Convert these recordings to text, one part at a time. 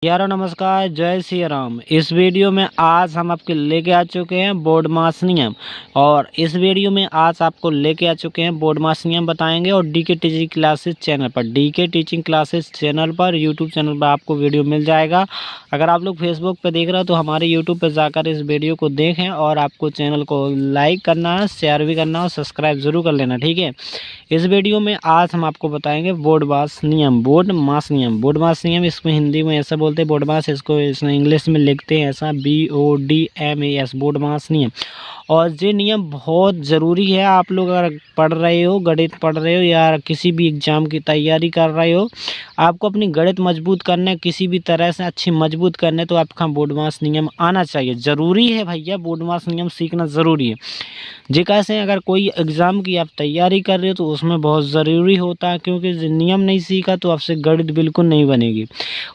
यारो नमस्कार, जय श्री राम। इस वीडियो में आज हम आपके लेके आ चुके हैं बोर्ड मास नियम। और इस वीडियो में आज आपको लेके आ चुके हैं बोर्ड मास नियम बताएंगे। और डीके टीचिंग क्लासेस चैनल पर, डीके टीचिंग क्लासेस चैनल पर, यूट्यूब चैनल पर आपको वीडियो मिल जाएगा। अगर आप लोग फेसबुक पर देख रहे हो तो हमारे यूट्यूब पर जाकर इस वीडियो को देखें। और आपको चैनल को लाइक करना है, शेयर भी करना और सब्सक्राइब जरूर कर लेना, ठीक है। इस वीडियो में आज हम आपको बताएंगे बोर्ड मास नियम। बोर्ड मास नियम, बोर्ड मास नियम, इसमें हिंदी में ऐसा बोलते हैं बोर्ड मास, इसको इसमें इंग्लिश में लिखते हैं ऐसा BODMAS, बोर्ड मास नियम। और ये नियम बहुत ज़रूरी है। आप लोग अगर पढ़ रहे हो, गणित पढ़ रहे हो या किसी भी एग्ज़ाम की तैयारी कर रहे हो, आपको अपनी गणित मजबूत करना है, किसी भी तरह से अच्छी मजबूत करने, तो आपका बोर्ड मास नियम आना चाहिए। ज़रूरी है भैया, बोर्ड मास नियम सीखना ज़रूरी है। जी कैसे, अगर कोई एग्ज़ाम की आप तैयारी कर रहे हो तो उसमें बहुत ज़रूरी होता है, क्योंकि नियम नहीं सीखा तो आपसे गणित बिल्कुल नहीं बनेगी।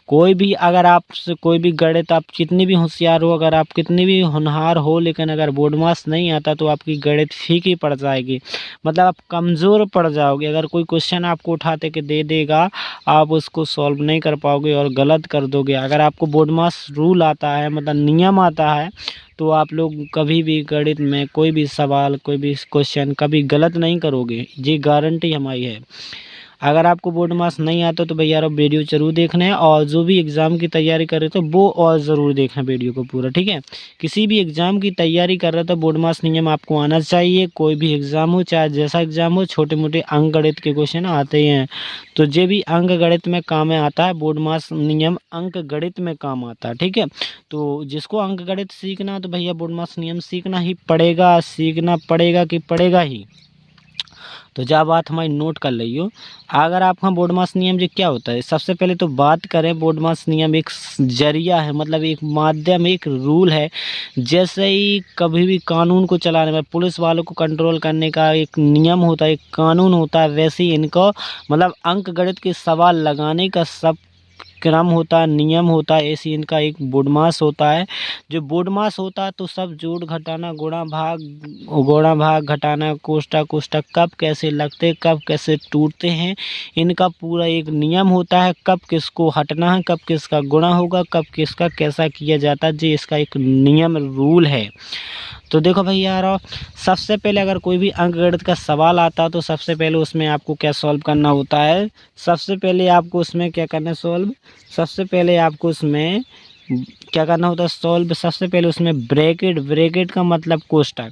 कोई भी अगर आपसे कोई भी गणित, आप कितनी भी होशियार हो, अगर आप कितनी भी होनहार हो, लेकिन अगर बोर्ड मास नहीं आता तो आपकी गणित फीकी पड़ जाएगी, मतलब आप कमज़ोर पड़ जाओगे। अगर कोई क्वेश्चन आपको उठाते के दे देगा, आप उसको सॉल्व नहीं कर पाओगे और गलत कर दोगे। अगर आपको बोर्ड मास रूल आता है, मतलब नियम आता है, तो आप लोग कभी भी गणित में कोई भी सवाल, कोई भी क्वेश्चन कभी गलत नहीं करोगे, ये गारंटी हमारी है। अगर आपको बोर्ड मास नहीं आता तो भैया आप वीडियो जरूर देखना है। और जो भी एग्ज़ाम की तैयारी कर रहे तो वो और ज़रूर देखना वीडियो को पूरा, ठीक है। किसी भी एग्ज़ाम की तैयारी कर रहे तो बोर्ड मास नियम आपको आना चाहिए। कोई भी एग्ज़ाम हो, चाहे जैसा एग्ज़ाम हो, छोटे मोटे अंक गणित के क्वेश्चन आते ही हैं, तो ये भी अंक गणित में काम में आता है। बोर्ड मास नियम अंक गणित में काम आता है, ठीक है। तो जिसको अंक गणित सीखना तो भैया बोर्ड मास नियम सीखना ही पड़ेगा, सीखना पड़ेगा कि पड़ेगा ही। तो जब बात हमारी नोट कर लियो। अगर आपका बोर्ड मास नियम जो क्या होता है, सबसे पहले तो बात करें, बोर्ड मास नियम एक जरिया है, मतलब एक माध्यम, एक रूल है। जैसे ही कभी भी कानून को चलाने में, पुलिस वालों को कंट्रोल करने का एक नियम होता है, एक कानून होता है, वैसे ही इनको मतलब अंक गणित के सवाल लगाने का सब क्रम होता है, नियम होता है। ऐसे इनका एक बोर्ड मास होता है। जो बोर्ड मास होता है तो सब जोड़ घटाना, गुणा भाग घटाना, कोष्टक कोष्टक कब कैसे लगते, कब कैसे टूटते हैं, इनका पूरा एक नियम होता है। कब किसको हटना है, कब किसका गुणा होगा, कब किसका कैसा किया जाता है, ये इसका एक नियम रूल है। तो देखो भैया यार, सबसे पहले अगर कोई भी अंकगणित का सवाल आता है तो सबसे पहले उसमें आपको क्या सॉल्व करना होता है। सबसे पहले आपको उसमें क्या करना है, सॉल्व। सबसे पहले आपको उसमें क्या करना होता है, सॉल्व। सबसे पहले उसमें ब्रैकेट, ब्रैकेट का मतलब कोष्टक।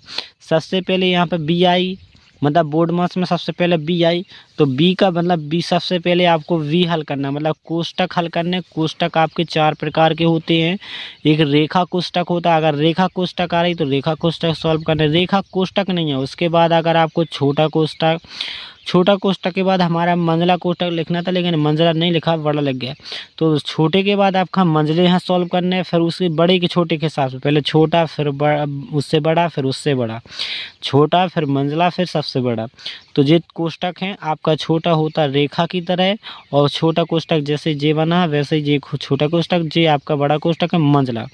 सबसे पहले यहाँ पे बी आई, मतलब बोर्ड मास में सबसे पहले बी आई, तो बी का मतलब बी, सबसे पहले आपको वी हल करना, मतलब कोष्टक हल करने। कोष्टक आपके 4 प्रकार के होते हैं। एक रेखा कोष्टक होता है, अगर रेखा कोष्टक आ रही तो रेखा कोष्टक सॉल्व करना। रेखा कोष्टक नहीं है, उसके बाद अगर आपको छोटा कोष्टक, छोटा कोष्टक के बाद हमारा मंझला कोष्टक लिखना था, लेकिन मंझला नहीं लिखा, बड़ा लग गया। तो छोटे के बाद आपका मंझले यहाँ सॉल्व करने हैं, फिर उसके बड़े के छोटे के हिसाब से, पहले छोटा, फिर बड़ा, उससे बड़ा, फिर उससे बड़ा, छोटा, फिर मंझला, फिर सबसे बड़ा। तो ये कोष्टक है आपका, छोटा होता रेखा की तरह, और छोटा कोष्टक जैसे जे बना है वैसे ये छोटा कोष्टक, जे आपका बड़ा कोष्टक है मंझला।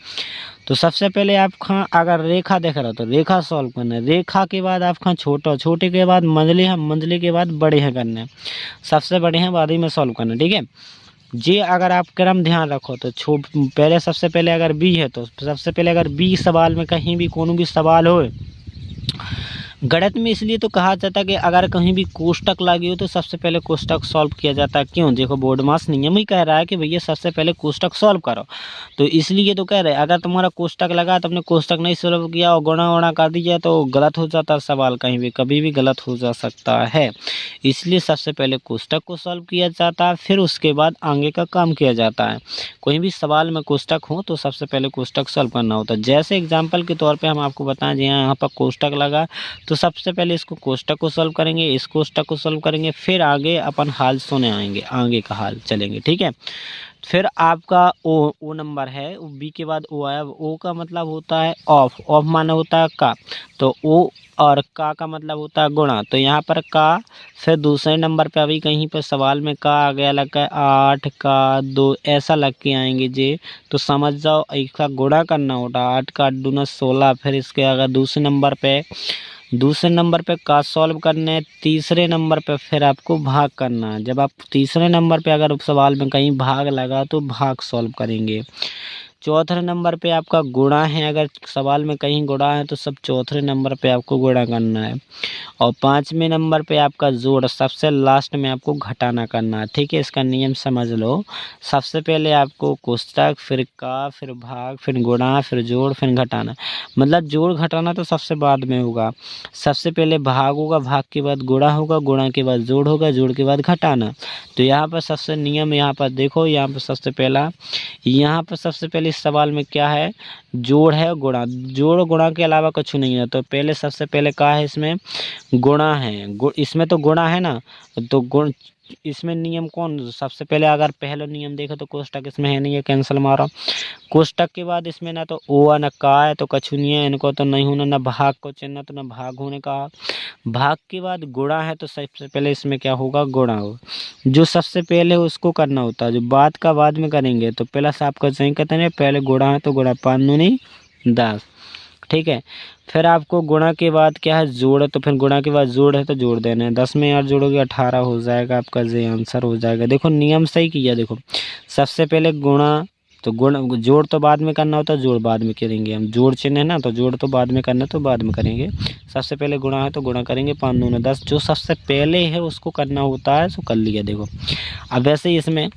तो सबसे पहले आपका अगर रेखा देख रहा हो तो रेखा सॉल्व करना है। रेखा के बाद आपका छोटा, छोटे के बाद मंझले हैं, मंझले के बाद बड़े हैं करना है, सबसे बड़े हैं बाद ही में सॉल्व करना, ठीक है। जी अगर आप क्रम ध्यान रखो तो पहले सबसे पहले अगर बी है तो सबसे पहले अगर बी सवाल में कहीं भी कोनो भी सवाल हो, गणित में इसलिए तो कहा जाता है कि अगर कहीं भी कोष्टक लगी हो तो सबसे पहले कोष्टक सॉल्व किया जाता है। क्यों, देखो बोर्ड मास नियम ही कह रहा है कि भैया सबसे पहले कोष्टक सॉल्व करो, तो इसलिए तो कह रहे हैं। अगर तुम्हारा कोष्टक लगा तो अपने कोष्टक नहीं सॉल्व किया और गुणा वुणा कर दीजिए तो गलत हो जाता है सवाल, कहीं भी कभी भी गलत हो जा सकता है। इसलिए सबसे पहले कोष्टक को सॉल्व किया जाता है, फिर उसके बाद आगे का काम किया जाता है। कोई भी सवाल में कोष्टक हो तो सबसे पहले कोष्टक सॉल्व करना होता है। जैसे एग्जाम्पल के तौर पर हम आपको बताएं, यहाँ पर कोष्टक लगा तो सबसे पहले इसको कोष्टक को सॉल्व करेंगे, इस कोष्टक को सॉल्व करेंगे, फिर आगे अपन हाल सुने आएंगे, आगे का हाल चलेंगे, ठीक है। फिर आपका ओ नंबर है, बी के बाद ओ आया। ओ का मतलब होता है ऑफ, ऑफ माने होता है का, तो ओ और का मतलब होता है गुणा। तो यहाँ पर का, फिर दूसरे नंबर पे अभी कहीं पर सवाल में का आ गया, लगा 8 का 2 ऐसा लग के आएंगे जे, तो समझ जाओ इसका गुणा करना होता है। 8 का 8 दूना 16। फिर इसके अगर दूसरे नंबर पे दूसरे नंबर पे का सॉल्व करना है, तीसरे नंबर पे फिर आपको भाग करना है। जब आप तीसरे नंबर पे अगर सवाल में कहीं भाग लगा तो भाग सॉल्व करेंगे। चौथे नंबर पे आपका गुणा है, अगर सवाल में कहीं गुणा है तो सब चौथे नंबर पे आपको गुणा करना है। और पाँचवें नंबर पे आपका जोड़, सबसे लास्ट में आपको घटाना करना है। ठीक है, इसका नियम समझ लो। सबसे पहले आपको कोष्टक, फिर का, फिर भाग, फिर गुणा, फिर जोड़, फिर घटाना। मतलब जोड़ घटाना तो सबसे बाद में होगा। सबसे पहले भाग होगा, भाग के बाद गुणा होगा, गुणा के बाद जोड़ होगा, जोड़ के बाद घटाना। तो यहाँ पर सबसे नियम, यहाँ पर देखो, यहाँ पर सबसे पहला, यहाँ पर सबसे पहले इस सवाल में क्या है, जोड़ है, गुणा। जोड़ गुणा के अलावा कुछ नहीं है। तो पहले सबसे पहले क्या है, इसमें गुणा है। इसमें तो गुणा है ना, तो गुण, इसमें नियम कौन, सबसे पहले अगर पहला नियम देखो तो कोष्टक इसमें है नहीं है, कैंसिल मारो। कोष्टक के बाद इसमें ना तो ओ ना का है, तो कछु नहीं है, इनको तो नहीं होना, ना भाग को चिन्ह तो ना भाग होने का। भाग के बाद गुणा है, तो सबसे पहले इसमें क्या होगा, गुणा हो। जो सबसे पहले उसको करना होता है, जो बाद का बाद में करेंगे। तो पहला से आपको सही कहते हैं, पहले गुणा है तो गुणा, 5 दूनी 10। ठीक है, फिर आपको गुणा के बाद क्या है, जोड़ है। तो फिर गुणा के बाद जोड़ है तो जोड़ देना है। 10 में 8 जोड़ोगे 18 हो जाएगा, आपका ये आंसर हो जाएगा। देखो नियम सही किया। देखो सबसे पहले गुणा, तो जोड़ तो बाद में करना होता है, जोड़ बाद में करेंगे हम। जोड़ चिन्ह है ना, तो जोड़ तो बाद में करना, तो बाद में करेंगे। सबसे पहले गुणा है तो गुणा करेंगे, 5 दूनी 10। जो सबसे पहले है उसको करना होता है, सो कर लिया। देखो अब वैसे ही इसमें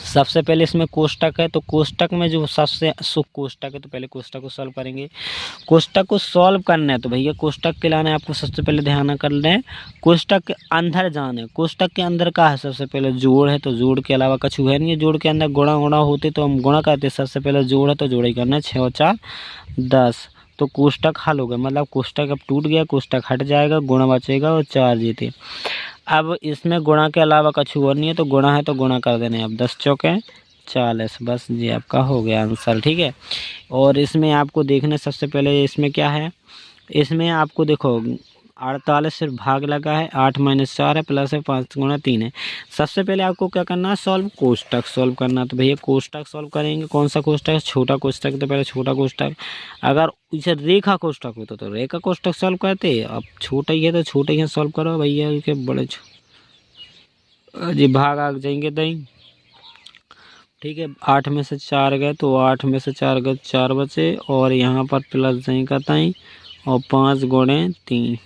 सबसे पहले इसमें कोष्टक है, तो कोष्टक में जो सबसे कोष्टक है, तो पहले कोष्टक को सॉल्व करेंगे। कोष्टक को सॉल्व करना है तो भैया कोष्टक के लाने आपको सबसे पहले ध्यान कर लें, कोष्टक के अंदर जाना। कोष्टक के अंदर का है, सबसे पहले जोड़ है, तो जोड़ के अलावा कुछ है नहीं है। जोड़ के अंदर गुणा गुणा होते तो हम गुणा करते, सबसे पहले जोड़ है तो जोड़ ही करना है। 6 और 4 10, तो कोष्टक हल हो गया। मतलब कोष्टक अब टूट गया, कोष्टक हट जाएगा, गुणा बचेगा और 4 जीते। अब इसमें गुणा के अलावा कुछ और नहीं है, तो गुणा है तो गुणा कर देना है। अब 10 चौके 40, बस ये आपका हो गया आंसर। ठीक है, और इसमें आपको देखना सबसे पहले इसमें क्या है, इसमें आपको देखो 48 सिर्फ भाग लगा है, 8 - 4 है, प्लस है 5 × 3 है। सबसे पहले आपको क्या करना है, सॉल्व कोष्टक सॉल्व करना। तो भैया कोष्टक सॉल्व करेंगे, कौन सा कोष्टक, छोटा कोष्टक। तो पहले छोटा कोष्टक, अगर इसे रेखा कोष्टक होता तो रेखा कोष्टक सॉल्व करते। अब छोटा ही है तो छोटा ही सॉल्व करो भैया, के बड़े जी भाग आ जाएंगे दही। ठीक है, 8 में से 4 गए तो 8 में से 4 गए, 4 बचे, और यहाँ पर प्लस नहीं करता ही, और 5 × 3।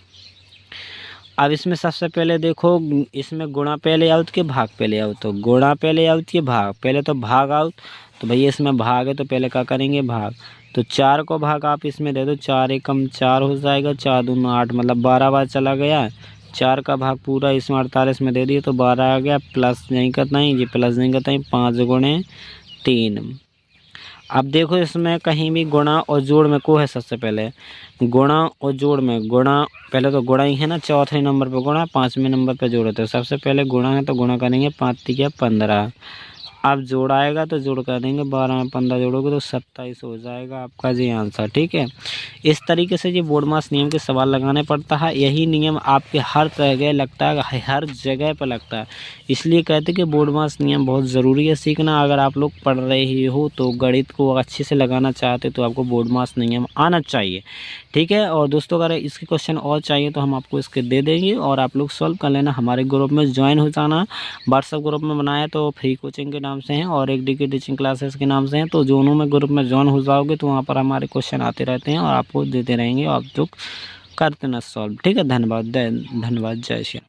अब इसमें सबसे पहले देखो, इसमें गुणा पहले आउट के भाग पहले आउट। तो गुणा पहले आउट के भाग पहले, तो भाग आउट। तो भैया इसमें भाग है तो पहले क्या करेंगे, भाग। तो 4 को भाग आप इसमें दे दो, 4 एकम 4 हो जाएगा, 4 दूनी 8, मतलब 12 बार चला गया। 4 का भाग पूरा इसमें 48 में दे दिए तो 12 आ गया। प्लस नहीं करना ही, ये प्लस नहीं करता ही, 5 × 3। अब देखो इसमें कहीं भी गुणा और जोड़ में को है, सबसे पहले गुणा और जोड़ में गुणा, पहले तो गुणा ही है ना, चौथे नंबर पे गुणा, 5वें नंबर पे जोड़ होते हैं। सबसे पहले गुणा है तो गुणा करेंगे, 5 × 15। अब जोड़ आएगा तो जोड़ कर देंगे, 12 में 15 जोड़ोगे तो 27 हो जाएगा आपका जी आंसर। ठीक है, इस तरीके से ये बोर्ड मास नियम के सवाल लगाने पड़ता है। यही नियम आपके हर जगह लगता है, हर जगह पर लगता है। इसलिए कहते हैं कि बोर्ड मास नियम बहुत ज़रूरी है सीखना। अगर आप लोग पढ़ रहे हो तो गणित को अच्छे से लगाना चाहते तो आपको बोर्ड मास नियम आना चाहिए। ठीक है, और दोस्तों अगर इसके क्वेश्चन और चाहिए तो हम आपको इसके दे देंगे, और आप लोग सॉल्व कर लेना। हमारे ग्रुप में ज्वाइन हो जाना। व्हाट्सएप ग्रुप में बनाया तो फ्री कोचिंग के नाम से हैं, और एक DK टीचिंग क्लासेस के नाम से हैं। तो दोनों में ग्रुप में ज्वाइन हो जाओगे तो वहाँ पर हमारे क्वेश्चन आते रहते हैं और आपको देते रहेंगे, और आप लोग करते ना सॉल्व। ठीक है, धन्यवाद, जय श्री राम।